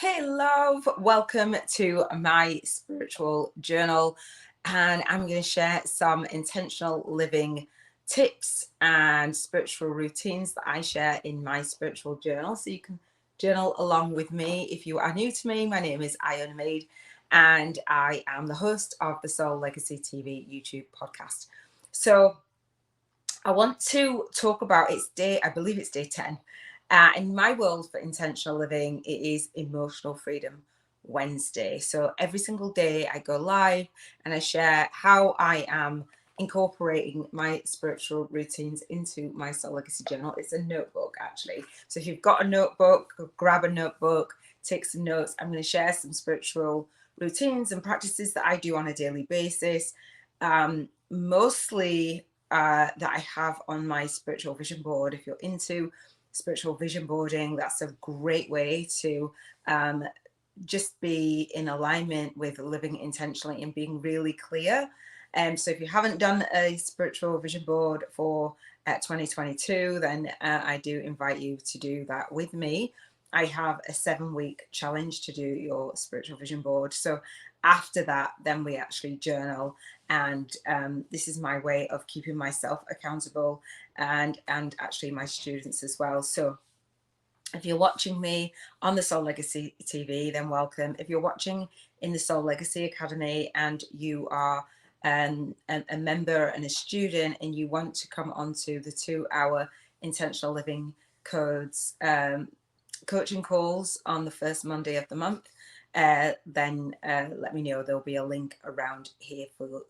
Hey love, welcome to my spiritual journal, and I'm going to share some intentional living tips and spiritual routines that I share in my spiritual journal, so you can journal along with me. If you are new to me, my name is Iona, and I am the host of the Soul Legacy TV YouTube podcast. So I want to talk about I believe it's day 10. In my world for intentional living, it is Emotional Freedom Wednesday. So every single day I go live and I share how I am incorporating my spiritual routines into my Soul Legacy journal. It's a notebook, actually. So if you've got a notebook, grab a notebook, take some notes. I'm going to share some spiritual routines and practices that I do on a daily basis. Mostly that I have on my spiritual vision board. If you're into spiritual vision boarding, that's a great way to just be in alignment with living intentionally and being really clear. So if you haven't done a spiritual vision board for 2022, then I do invite you to do that with me. I have a 7-week challenge to do your spiritual vision board. So after that, then we actually journal, and this is my way of keeping myself accountable and actually my students as well. So if you're watching me on the Soul Legacy TV, then welcome. If you're watching in the Soul Legacy Academy and you are a member and a student and you want to come onto the 2-hour intentional living codes coaching calls on the first Monday of the month, then let me know. There'll be a link around here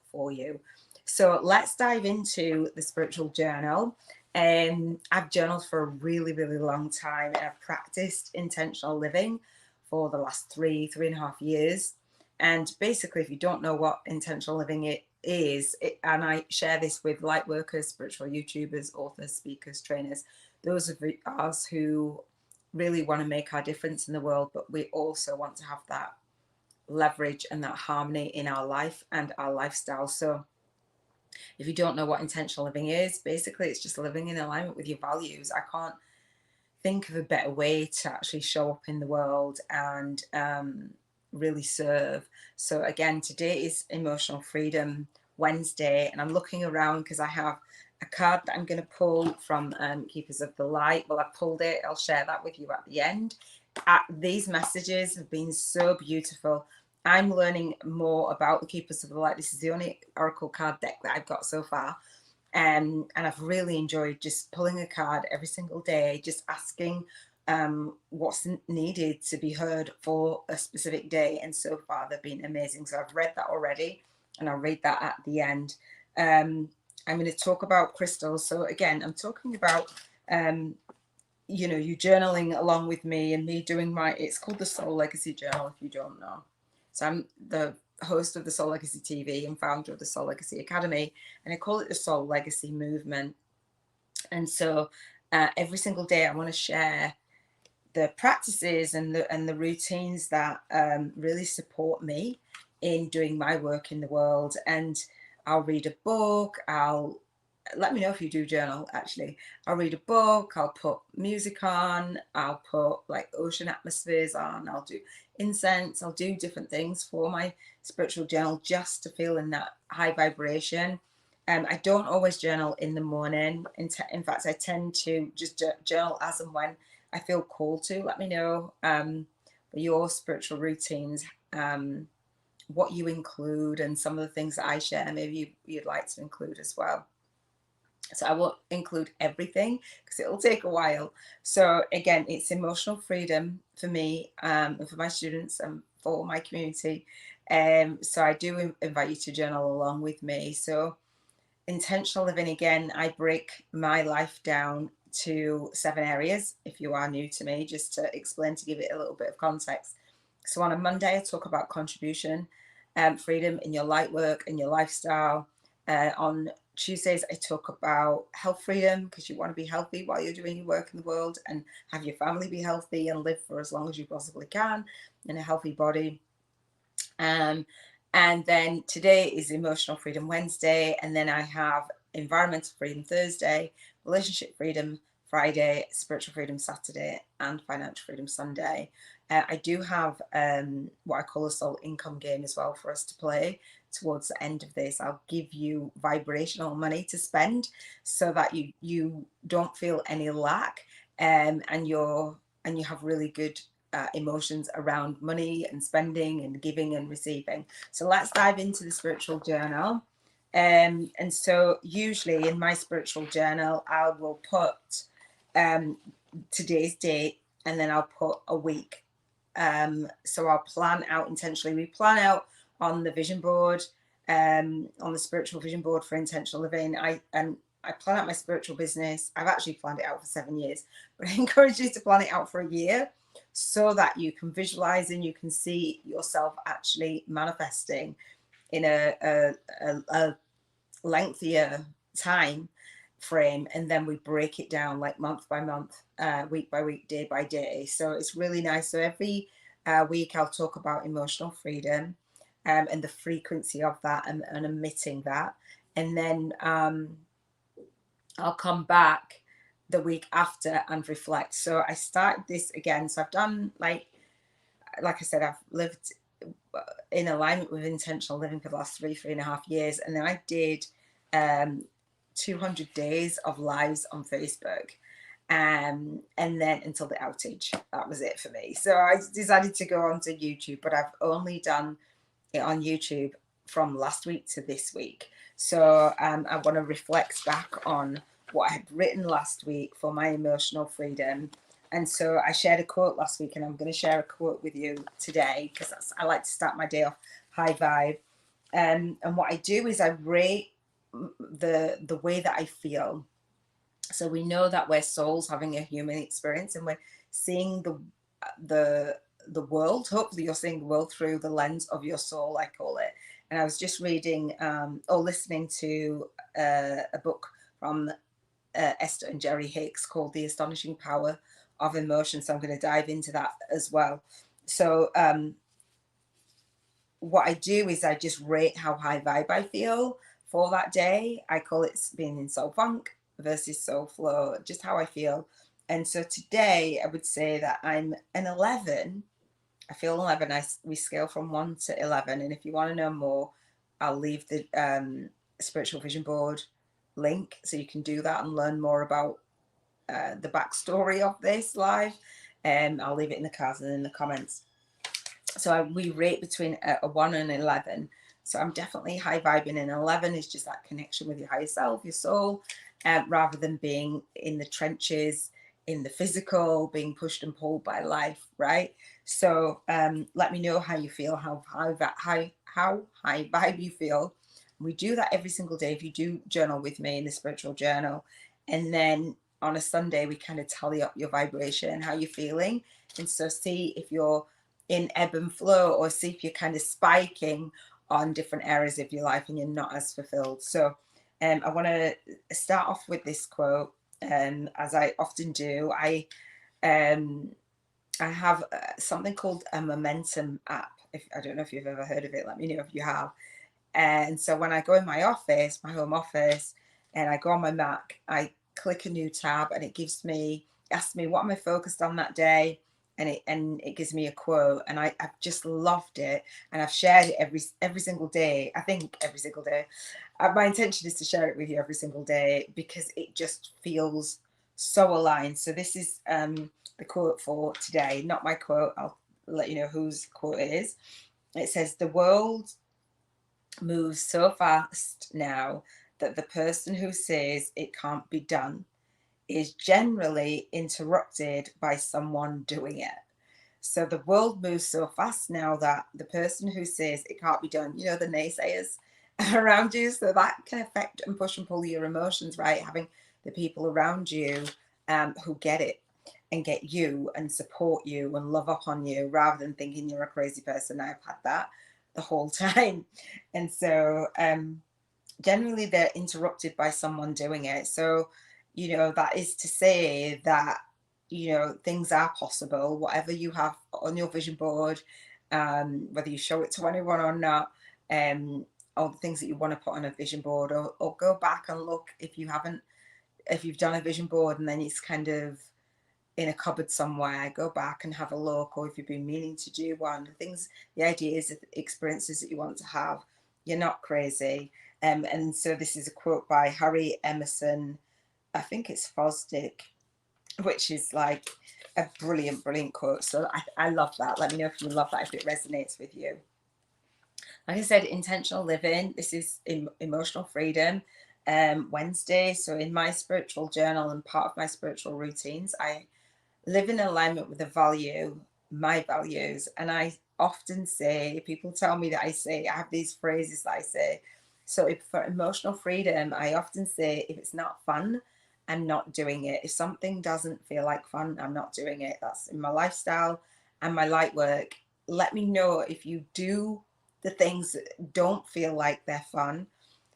for you. So let's dive into the spiritual journal. I've journaled for a really, really long time, and I've practiced intentional living for the last 3.5 years. And basically, if you don't know what intentional living is, and I share this with light workers, spiritual YouTubers, authors, speakers, trainers, those of us who really want to make our difference in the world, but we also want to have that leverage and that harmony in our life and our lifestyle. So if you don't know what intentional living is, basically it's just living in alignment with your values. I can't think of a better way to actually show up in the world and really serve. So again, today is Emotional Freedom Wednesday, and I'm looking around because I have a card that I'm going to pull from Keepers of the Light. Well, I pulled it. I'll share that with you at the end. These messages have been so beautiful. I'm learning more about the Keepers of the Light. This is the only Oracle card deck that I've got so far. And I've really enjoyed just pulling a card every single day, just asking what's needed to be heard for a specific day. And so far, they've been amazing. So I've read that already, and I'll read that at the end. I'm going to talk about crystals. So again, I'm talking about, you journaling along with me and me doing it's called the Soul Legacy Journal, if you don't know. So I'm the host of the Soul Legacy TV and founder of the Soul Legacy Academy, and I call it the Soul Legacy Movement. And so every single day I want to share the practices and the routines that really support me in doing my work in the world. And I'll read a book. Let me know if you do journal, actually. I'll read a book, I'll put music on, I'll put like ocean atmospheres on, I'll do incense, I'll do different things for my spiritual journal just to feel in that high vibration. I don't always journal in the morning. In fact, I tend to just journal as and when I feel called to. Let me know your spiritual routines, what you include, and some of the things that I share, maybe you'd like to include as well. So I won't include everything because it'll take a while. So again, it's emotional freedom for me and for my students and for my community. So I do invite you to journal along with me. So intentional living, again, I break my life down to 7 areas. If you are new to me, just to explain, to give it a little bit of context. So on a Monday, I talk about contribution, freedom in your light work and your lifestyle. On Tuesdays, I talk about health freedom, because you want to be healthy while you're doing your work in the world and have your family be healthy and live for as long as you possibly can in a healthy body. And then today is Emotional Freedom Wednesday, and then I have Environmental Freedom Thursday, Relationship Freedom Friday, Spiritual Freedom Saturday, and Financial Freedom Sunday. I do have what I call a soul income game as well for us to play towards the end of this. I'll give you vibrational money to spend so that you don't feel any lack, and you have really good emotions around money and spending and giving and receiving. So let's dive into the spiritual journal. And so usually in my spiritual journal, I will put today's date, and then I'll put a week. So I'll plan out intentionally. We plan out on the vision board, on the spiritual vision board for intentional living. I plan out my spiritual business. I've actually planned it out for 7 years, but I encourage you to plan it out for a year so that you can visualize and you can see yourself actually manifesting in a lengthier time frame, and then we break it down like month by month, week by week, day by day. So it's really nice. So every week I'll talk about emotional freedom and the frequency of that, and emitting that, and then I'll come back the week after and reflect. So I started this again. So I've done like I said, I've lived in alignment with intentional living for the last 3.5 years, and then I did 200 days of lives on Facebook, and then until the outage, that was it for me. So I decided to go onto YouTube, but I've only done it on YouTube from last week to this week. So I want to reflect back on what I had written last week for my emotional freedom. And so I shared a quote last week, and I'm going to share a quote with you today because I like to start my day off high vibe. And what I do is I rate the way that I feel. So we know that we're souls having a human experience, and we're seeing the world. Hopefully you're seeing the world through the lens of your soul, I call it. And I was just reading or listening to a book from Esther and Jerry Hicks called The Astonishing Power of Emotion. So I'm going to dive into that as well. So what I do is I just rate how high vibe I feel for that day. I call it being in soul funk versus soul flow, just how I feel. And so today I would say that I'm an 11. I feel 11. We scale from 1 to 11. And if you want to know more, I'll leave the spiritual vision board link so you can do that and learn more about the backstory of this live. And I'll leave it in the cards and in the comments. So we rate between a 1 and 11. So I'm definitely high vibing, and 11 is just that connection with your higher self, your soul, rather than being in the trenches, in the physical, being pushed and pulled by life, right? So let me know how you feel, how high vibe you feel. We do that every single day if you do journal with me in the spiritual journal. And then on a Sunday, we kind of tally up your vibration, how you're feeling. And so see if you're in ebb and flow, or see if you're kind of spiking on different areas of your life and you're not as fulfilled. So I want to start off with this quote, as I often do. I have something called a momentum app. I don't know if you've ever heard of it, let me know if you have. And so when I go in my office, my home office, and I go on my Mac, I click a new tab, and it asks me what am I focused on that day, and it gives me a quote, and I've just loved it, and I've shared it every single day. I think every single day. My intention is to share it with you every single day because it just feels so aligned. So this is the quote for today, not my quote. I'll let you know whose quote it is. It says, "The world moves so fast now that the person who says it can't be done is generally interrupted by someone doing it." So the world moves so fast now that the person who says it can't be done, the naysayers around you, so that can affect and push and pull your emotions, right? Having the people around you who get it and get you and support you and love upon you, rather than thinking you're a crazy person. I've had that the whole time. And so generally they're interrupted by someone doing it. So that is to say that things are possible, whatever you have on your vision board, whether you show it to anyone or not, all the things that you want to put on a vision board, or go back and look if you haven't if you've done a vision board and then it's kind of in a cupboard somewhere, go back and have a look. Or if you've been meaning to do one, the ideas, the experiences that you want to have, you're not crazy. And so this is a quote by Harry Emerson, I think it's Fosdick, which is like a brilliant, brilliant quote. So I love that. Let me know if you love that, if it resonates with you. Like I said, intentional living, this is emotional freedom. Wednesday. So in my spiritual journal and part of my spiritual routines, I live in alignment with my values. And I often say, people tell me that I have these phrases that I say. So for emotional freedom, I often say, if it's not fun, I'm not doing it. If something doesn't feel like fun, I'm not doing it. That's in my lifestyle and my light work. Let me know if you do the things that don't feel like they're fun.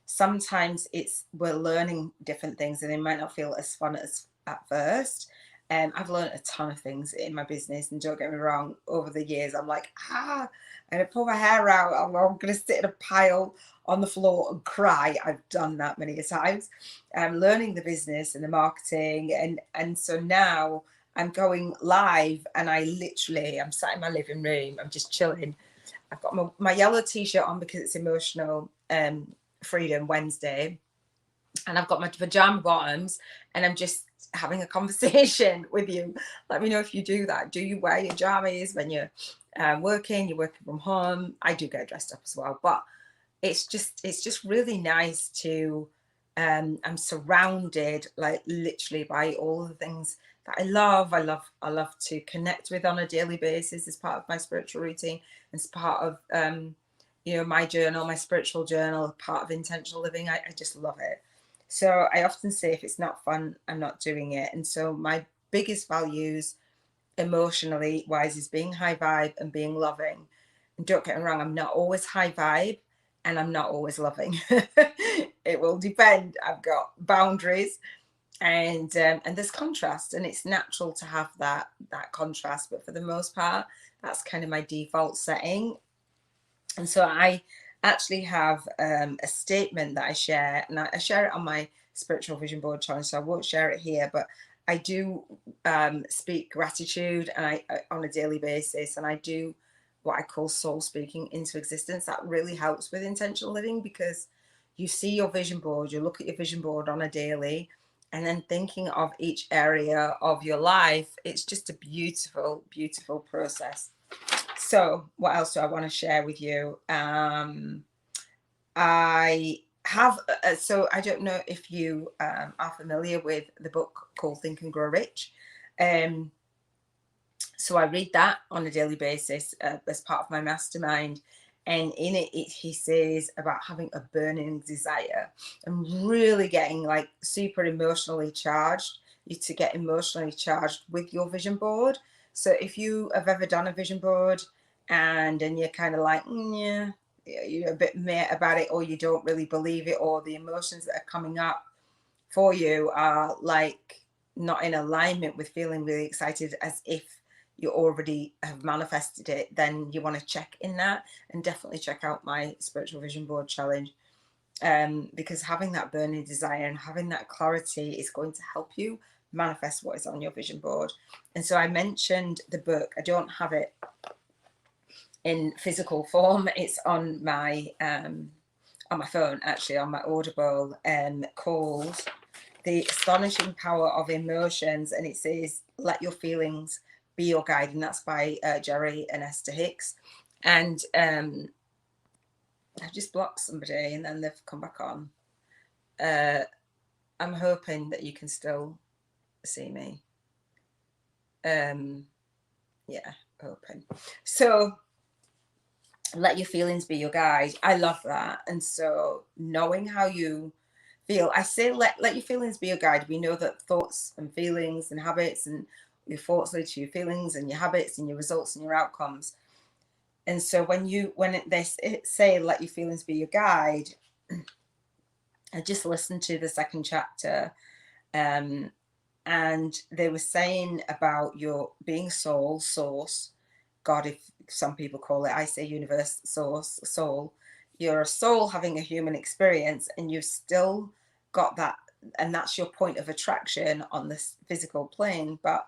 Sometimes we're learning different things and they might not feel as fun as at first. I've learned a ton of things in my business, and don't get me wrong, over the years I'm like, I'm gonna pull my hair out, I'm gonna sit in a pile on the floor and cry. I've done that many times. I'm learning the business and the marketing, and so now I'm going live, and I'm sat in my living room, I'm just chilling. I've got my yellow t-shirt on because it's emotional freedom Wednesday, and I've got my pajama bottoms, and I'm just having a conversation with you. Let me know if you do that. Do you wear your jammies when you're working from home? I do get dressed up as well, but it's just really nice to I'm surrounded, like, literally by all the things that I love to connect with on a daily basis as part of my spiritual routine, as part of my journal, my spiritual journal, part of intentional living. I just love it. So I often say, if it's not fun, I'm not doing it. And so my biggest values emotionally wise is being high vibe and being loving. And don't get me wrong, I'm not always high vibe and I'm not always loving. It will depend. I've got boundaries, and there's contrast, and it's natural to have that contrast. But for the most part, that's kind of my default setting. And so I actually have a statement that I share, and I share it on my spiritual vision board challenge, so I won't share it here, but I do speak gratitude, and I on a daily basis, and I do what I call soul speaking into existence. That really helps with intentional living, because you see your vision board, you look at your vision board on a daily, and then thinking of each area of your life. It's just a beautiful, beautiful process. So what else do I want to share with you? I have, so I don't know if you are familiar with the book called Think and Grow Rich. So I read that on a daily basis as part of my mastermind. And in it, he says about having a burning desire and really getting like super emotionally charged. You to get emotionally charged with your vision board. So if you have ever done a vision board and you're kind of like, yeah, you're a bit meh about it, or you don't really believe it, or the emotions that are coming up for you are like not in alignment with feeling really excited as if you already have manifested it, then you want to check in that, and definitely check out my spiritual vision board challenge, because having that burning desire and having that clarity is going to help you manifest what is on your vision board. And so I mentioned the book. I don't have it in physical form. It's on my phone, actually, on my Audible, called The Astonishing Power of Emotions, and it says Let Your Feelings Be Your Guide, and that's by Jerry and Esther Hicks. And I've just blocked somebody and then they've come back on. I'm hoping that you can still see me. Yeah, hoping. So let your feelings be your guide. I love that. And so knowing how you feel, I say let your feelings be your guide. We know that thoughts and feelings and habits, and your thoughts lead to your feelings, and your habits and your results and your outcomes. And so when they say let your feelings be your guide, I just listened to the second chapter, and they were saying about your being soul, source, God, if some people call it, I say universe, source, soul. You're a soul having a human experience, and you've still got and that's your point of attraction on this physical plane, but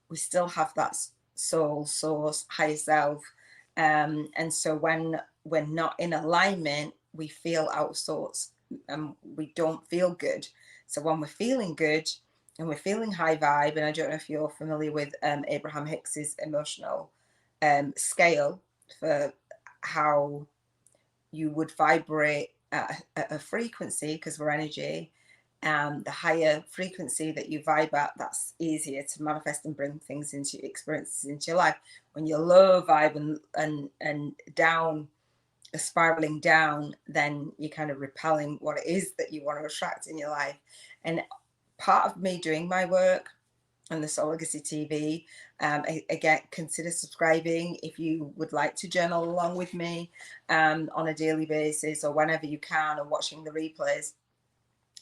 we still have that soul, source, higher self. And so when we're not in alignment, we feel out of sorts and we don't feel good. So when we're feeling good and we're feeling high vibe, and I don't know if you're familiar with Abraham Hicks's emotional scale for how you would vibrate at a frequency, because we're energy. The higher frequency that you vibe at, that's easier to manifest and bring things into experiences into your life. When you're low vibe and down, spiraling down, then you're kind of repelling what it is that you want to attract in your life. And part of me doing my work on the Soul Legacy TV, again, consider subscribing if you would like to journal along with me on a daily basis or whenever you can, or watching the replays.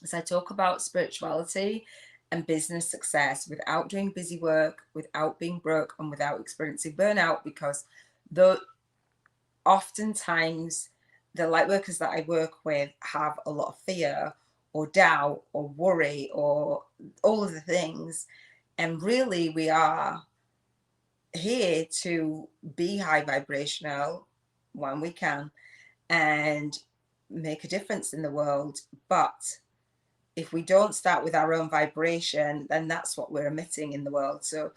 As I talk about spirituality and business success without doing busy work, without being broke, and without experiencing burnout, because oftentimes the light workers that I work with have a lot of fear or doubt or worry or all of the things. And really, we are here to be high vibrational when we can and make a difference in the world. But if we don't start with our own vibration, then that's what we're emitting in the world. So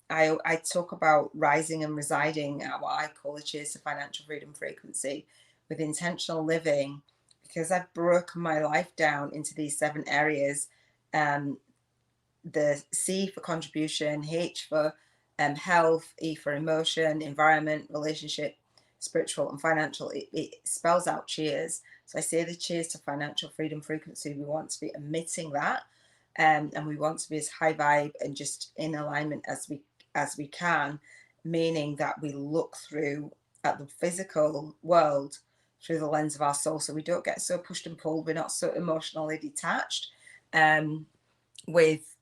I talk about rising and residing at what I call a Cheers to Financial Freedom frequency with intentional living, because I've broken my life down into these 7 areas. The C for contribution, H for health, E for emotion, environment, relationship, spiritual, and financial. It spells out cheers. So I say the Cheers to Financial Freedom frequency. We want to be emitting that, and we want to be as high vibe and just in alignment as we can, meaning that we look through at the physical world through the lens of our soul, so we don't get so pushed and pulled. We're not so emotionally detached with,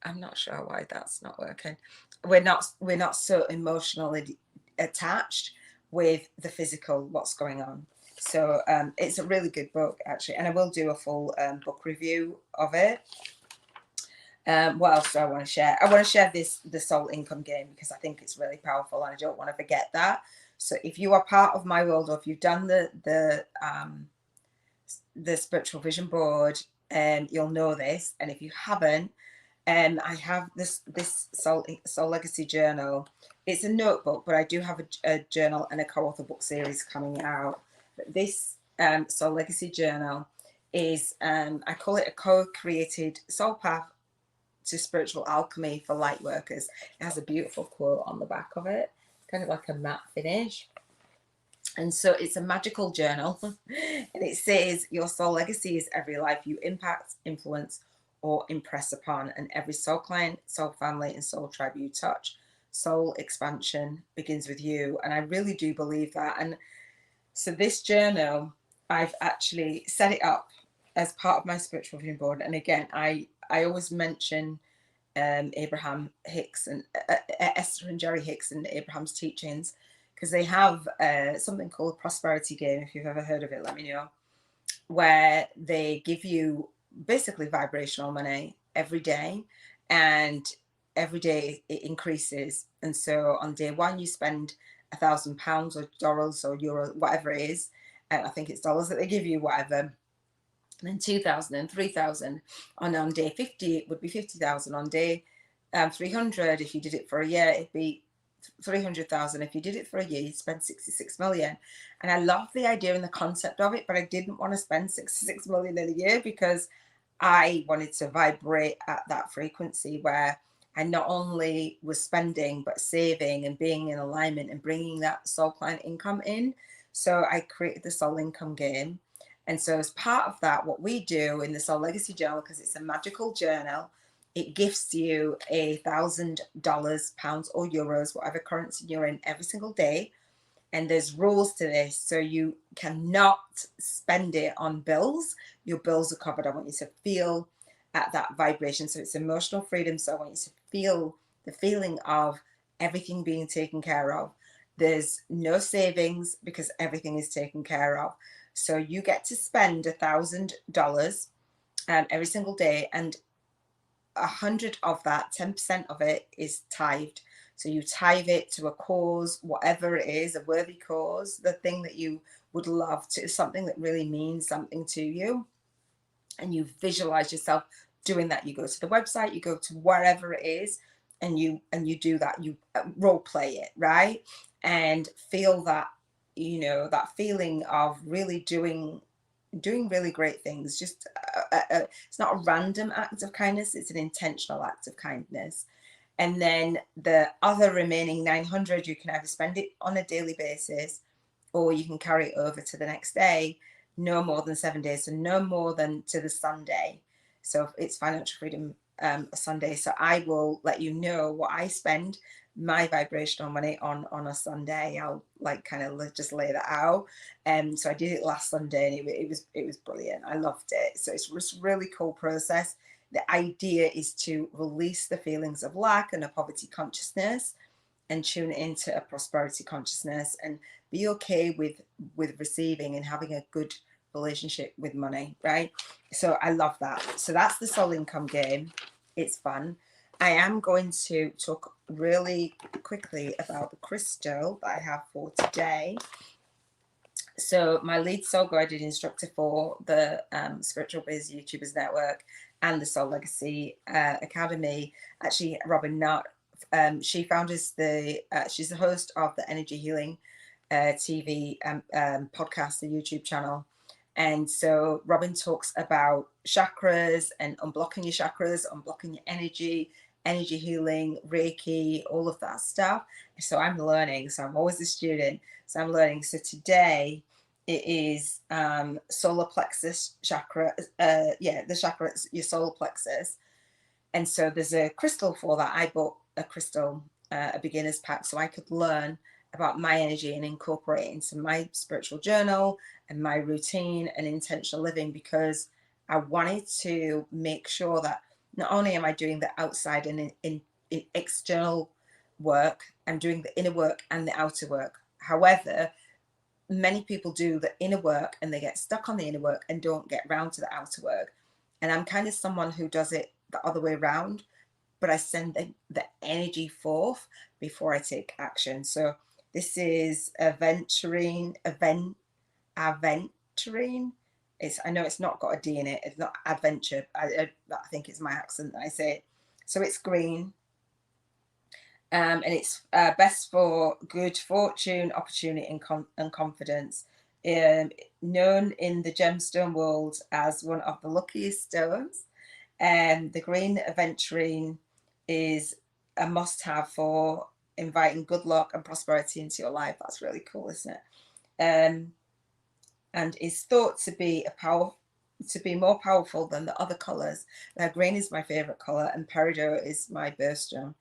I'm not sure why that's not working. We're not so emotionally attached with the physical, what's going on. So it's a really good book, actually, and I will do a full book review of it. What else do I want to share? I want to share the soul income game, because I think it's really powerful and I don't want to forget that. So if you are part of my world, or if you've done the spiritual vision board, you'll know this. And if you haven't, I have this soul legacy journal. It's a notebook, but I do have a journal and a co-author book series coming out. But this soul legacy journal is, I call it a co-created soul path to spiritual alchemy for light workers. It has a beautiful quote on the back of it, kind of like a matte finish. And so it's a magical journal, and it says, your soul legacy is every life you impact, influence, or impress upon, and every soul client, soul family, and soul tribe you touch. Soul expansion begins with you. And I really do believe that. And so this journal, I've actually set it up as part of my spiritual vision board. And again, I always mention Abraham Hicks and Esther and Jerry Hicks and Abraham's teachings, because they have something called prosperity game. If you've ever heard of it, let me know. Where they give you basically vibrational money every day, and every day it increases. And so on day 1 you spend £1,000 or dollars or euro, whatever it is, and I think it's dollars that they give you, whatever. And then 2,000 and 3,000, and on day 50 it would be 50,000. On day 300, if you did it for a year, it'd be 300,000. If you did it for a year, you'd spend 66 million. And I love the idea and the concept of it, but I didn't want to spend 66 million in a year, because I wanted to vibrate at that frequency where I not only was spending, but saving and being in alignment and bringing that soul client income in. So I created the soul income game. And so as part of that, what we do in the Soul Legacy Journal, because it's a magical journal, it gifts you $1,000, pounds, or euros, whatever currency you're in, every single day. And there's rules to this. So you cannot spend it on bills. Your bills are covered. I want you to feel at that vibration. So it's emotional freedom. So I want you to feel the feeling of everything being taken care of. There's no savings, because everything is taken care of. So you get to spend $1,000 every single day, and 100 of that, 10% of it is tithed. So you tithe it to a cause, whatever it is, a worthy cause, the thing that you would love to, something that really means something to you, and you visualize yourself doing that. You go to the website, you go to wherever it is, and you do that. You role play it, right? And feel that, you know, that feeling of really doing really great things. Just it's not a random act of kindness, it's an intentional act of kindness. And then the other remaining 900, you can either spend it on a daily basis, or you can carry it over to the next day, no more than 7 days, so no more than to the Sunday. So it's Financial Freedom Sunday. So I will let you know what I spend my vibrational money on a Sunday. I'll like kind of just lay that out. So I did it last Sunday, and it was brilliant. I loved it. So it's just a really cool process. The idea is to release the feelings of lack and a poverty consciousness, and tune into a prosperity consciousness, and be okay with receiving and having a good relationship with money, right? So I love that. So that's the Soul Income game. It's fun. I am going to talk really quickly about the crystal that I have for today. So my lead soul guided instructor for the Spiritual Biz YouTubers Network and the Soul Legacy Academy, actually Robin Nutt, she founded she's the host of the Energy Healing TV podcast, the YouTube channel. And so Robin talks about chakras and unblocking your chakras, unblocking your energy healing, Reiki, all of that stuff. So I'm learning. So I'm always a student. So I'm learning. So today it is solar plexus chakra. The chakra, your solar plexus. And so there's a crystal for that. I bought a crystal, a beginner's pack, so I could learn about my energy and incorporate it into my spiritual journal and my routine and intentional living, because I wanted to make sure that not only am I doing the outside and in external work, I'm doing the inner work and the outer work. However, many people do the inner work and they get stuck on the inner work and don't get round to the outer work. And I'm kind of someone who does it the other way around, but I send the energy forth before I take action. So this is aventurine. I know it's not got a D in it. It's not adventure. I think it's my accent that I say it. So it's green. And it's best for good fortune, opportunity, and confidence. Known in the gemstone world as one of the luckiest stones. The green aventurine is a must-have for inviting good luck and prosperity into your life. That's really cool, isn't it? And is thought to be more powerful than the other colors. Now, green is my favorite color, and peridot is my birthstone.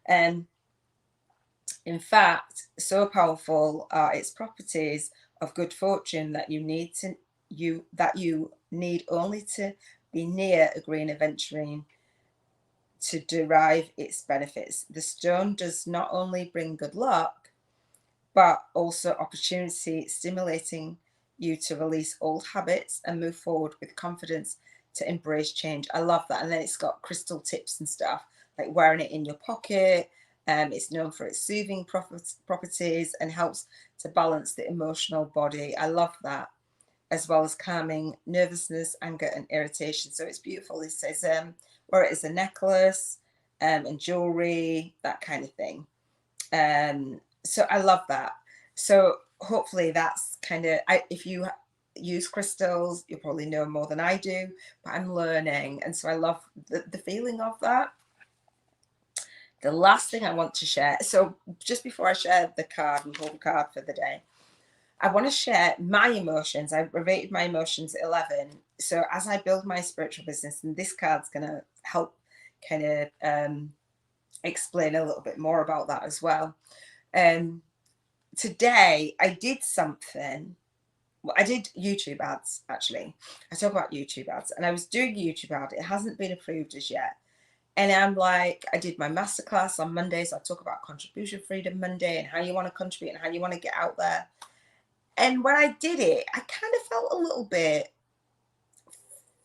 In fact, so powerful are its properties of good fortune that you need only to be near a green aventurine to derive its benefits. The stone does not only bring good luck, but also opportunity, stimulating you to release old habits and move forward with confidence to embrace change. I love that. And then it's got crystal tips and stuff, like wearing it in your pocket. It's known for its soothing properties and helps to balance the emotional body. I love that, as well as calming nervousness, anger, and irritation. So it's beautiful. It says wear it as a necklace and jewelry, that kind of thing. So I love that. So hopefully that's kind of, if you use crystals, you probably know more than I do, but I'm learning. And so I love the feeling of that. The last thing I want to share, so just before I share the card and pull the card for the day, I want to share my emotions. I rated my emotions at 11. So as I build my spiritual business, and this card's going to help kind of explain a little bit more about that as well. Today I did something. Well, I did YouTube ads, actually. I talk about YouTube ads, and I was doing YouTube ad. It hasn't been approved as yet. And I'm like, I did my masterclass on Monday. So I talk about Contribution Freedom Monday and how you want to contribute and how you want to get out there. And when I did it, I kind of felt a little bit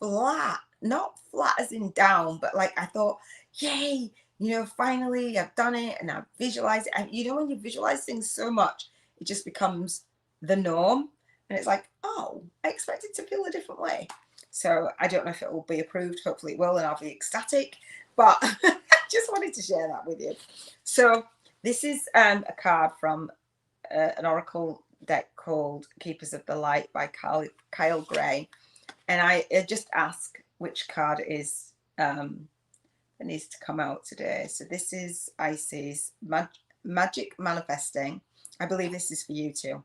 flat. not flat as in down, but like I thought, yay, you know, finally I've done it and I visualize it. And you know, when you visualize things so much, it just becomes the norm. And it's like, oh, I expect it to feel a different way. So I don't know if it will be approved. Hopefully it will, and I'll be ecstatic. But I just wanted to share that with you. So this is a card from an oracle deck called Keepers of the Light by Kyle Gray. And I just ask which card is that needs to come out today. So this is Isis, Magic Manifesting. I believe this is for you too.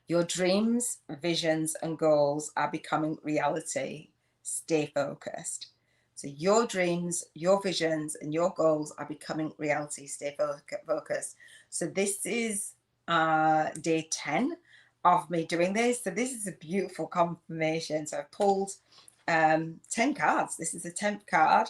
Your dreams, visions, and goals are becoming reality. Stay focused. So your dreams, your visions, and your goals are becoming reality. Stay focused. So this is day 10 of me doing this. So this is a beautiful confirmation. So I've pulled 10 cards. This is the 10th card.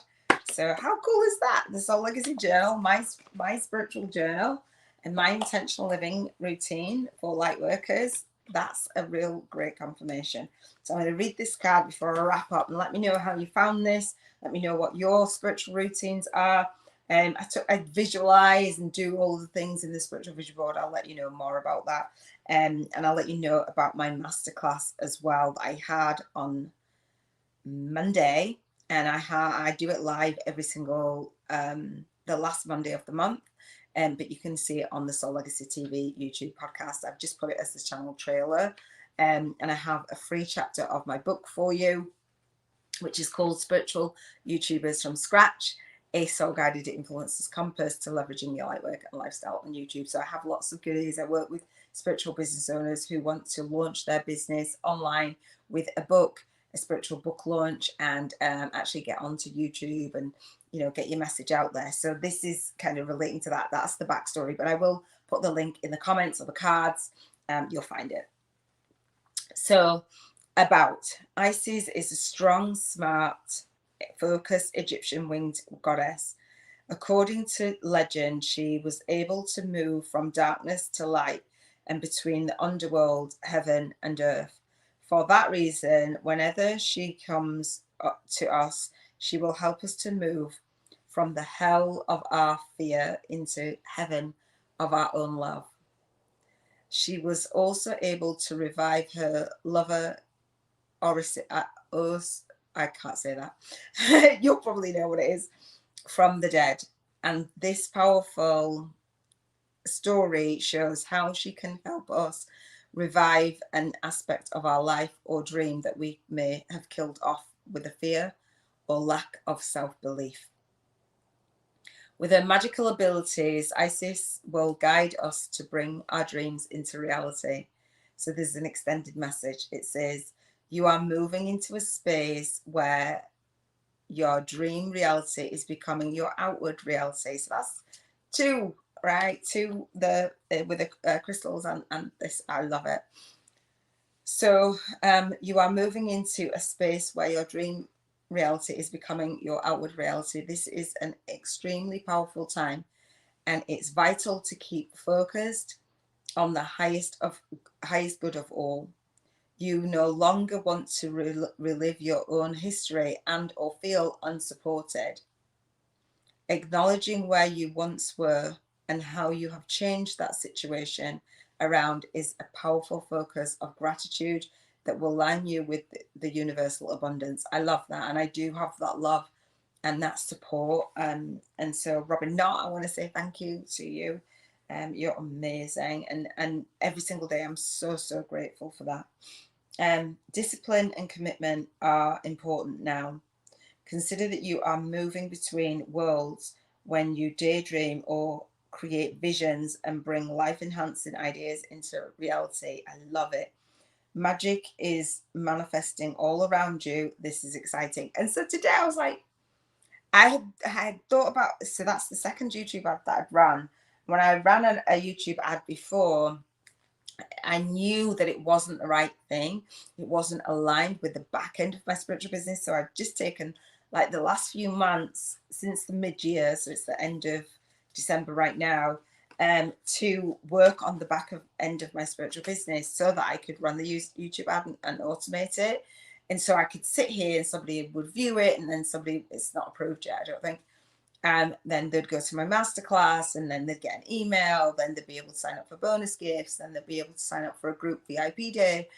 So how cool is that? The Soul Legacy Journal, my spiritual journal, and my intentional living routine for light workers. That's a real great confirmation. So I'm going to read this card before I wrap up, and let me know how you found this. Let me know what your spiritual routines are. I visualize and do all the things in the spiritual vision board. I'll let you know more about that. And I'll let you know about my masterclass as well that I had on Monday. And I do it live every single the last Monday of the month. But you can see it on the SoulLegacyTV YouTube podcast. I've just put it as the channel trailer. And I have a free chapter of my book for you, which is called Spiritual YouTubers from Scratch, a soul-guided influencer's compass to leveraging your light work and lifestyle on YouTube. So I have lots of goodies. I work with spiritual business owners who want to launch their business online with a book, a spiritual book launch, and actually get onto YouTube and, you know, get your message out there. So this is kind of relating to that. That's the backstory, but I will put the link in the comments or the cards. You'll find it. So about Isis is a strong, smart, focused Egyptian winged goddess. According to legend, she was able to move from darkness to light and between the underworld, heaven, and earth. For that reason, whenever she comes to us, she will help us to move from the hell of our fear into heaven of our own love. She was also able to revive her lover, I can't say that. You'll probably know what it is, from the dead. And this powerful story shows how she can help us revive an aspect of our life or dream that we may have killed off with a fear or lack of self-belief. With her magical abilities, Isis will guide us to bring our dreams into reality. So there's an extended message. It says, you are moving into a space where your dream reality is becoming your outward reality. So that's two, right? Two, with the crystals and this, I love it. So you are moving into a space where your dream reality is becoming your outward reality. This is an extremely powerful time, and it's vital to keep focused on the highest good of all. You no longer want to relive your own history and or feel unsupported. Acknowledging where you once were and how you have changed that situation around is a powerful focus of gratitude that will line you with the universal abundance. I love that, and I do have that love and that support. And so, Robin Knott, I want to say thank you to you. You're amazing, and every single day I'm so grateful for that. Discipline and commitment are important now. Consider that you are moving between worlds when you daydream or create visions and bring life-enhancing ideas into reality. I love it. Magic is manifesting all around you. This is exciting. And so today I was like, I had thought about, so that's the second YouTube ad that I'd run. When I ran a YouTube ad before, I knew that it wasn't the right thing. It wasn't aligned with the back end of my spiritual business. So I've just taken like the last few months since the mid-year, so it's the end of December right now, to work on the end of my spiritual business so that I could run the YouTube ad and automate it. And so I could sit here and somebody would view it, and then somebody, it's not approved yet, I don't think. Then they'd go to my masterclass, and then they'd get an email, then they'd be able to sign up for bonus gifts, then they'd be able to sign up for a group VIP day,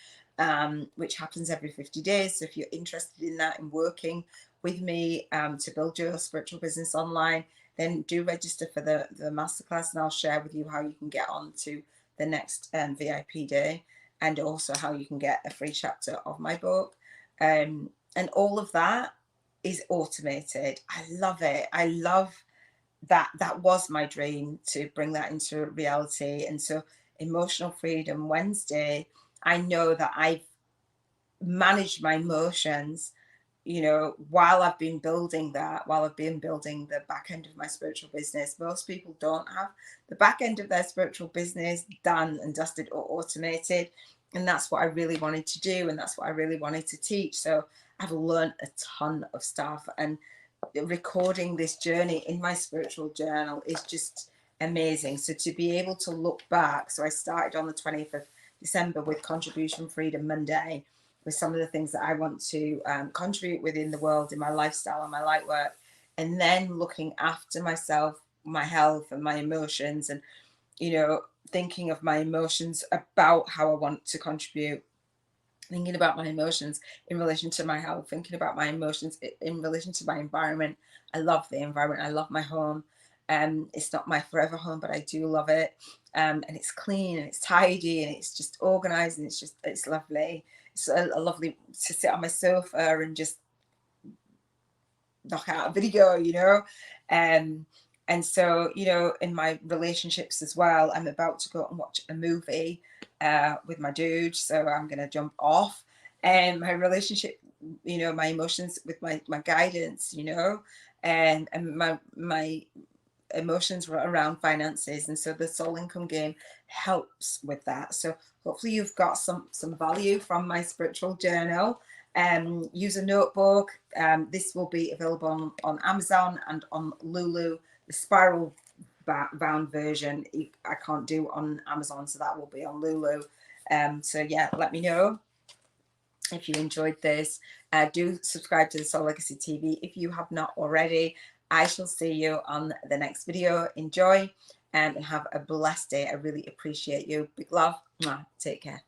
which happens every 50 days. So if you're interested in that, in working with me to build your spiritual business online, then do register for the masterclass, and I'll share with you how you can get on to the next VIP day, and also how you can get a free chapter of my book. And all of that is automated. I love it. I love that. That was my dream, to bring that into reality. And so Emotional Freedom Wednesday, I know that I've managed my emotions, you know, while I've been building that, while I've been building the back end of my spiritual business. Most people don't have the back end of their spiritual business done and dusted or automated. And that's what I really wanted to do. And that's what I really wanted to teach. So I've learned a ton of stuff, and recording this journey in my spiritual journal is just amazing. So to be able to look back, so I started on the 20th of December with Contribution Freedom Monday, with some of the things that I want to contribute within the world, in my lifestyle and my light work, and then looking after myself, my health and my emotions, and, you know, thinking of my emotions about how I want to contribute, thinking about my emotions in relation to my health, thinking about my emotions in relation to my environment. I love the environment. I love my home. It's not my forever home, but I do love it. And it's clean and it's tidy and it's just organized, and it's lovely. It's a lovely to sit on my sofa and just knock out a video, you know. And so, you know, in my relationships as well, I'm about to go and watch a movie with my dude, so I'm gonna jump off. And my relationship, you know, my emotions with my guidance, you know, and my emotions around finances. And so the soul income game helps with that. So hopefully you've got some value from my spiritual journal. Use a notebook. This will be available on Amazon and on Lulu. The spiral bound version I can't do on Amazon, so that will be on Lulu. So yeah, let me know if you enjoyed this. Do subscribe to the Soul Legacy TV if you have not already. I shall see you on the next video. Enjoy and have a blessed day. I really appreciate you. Big love. Take care.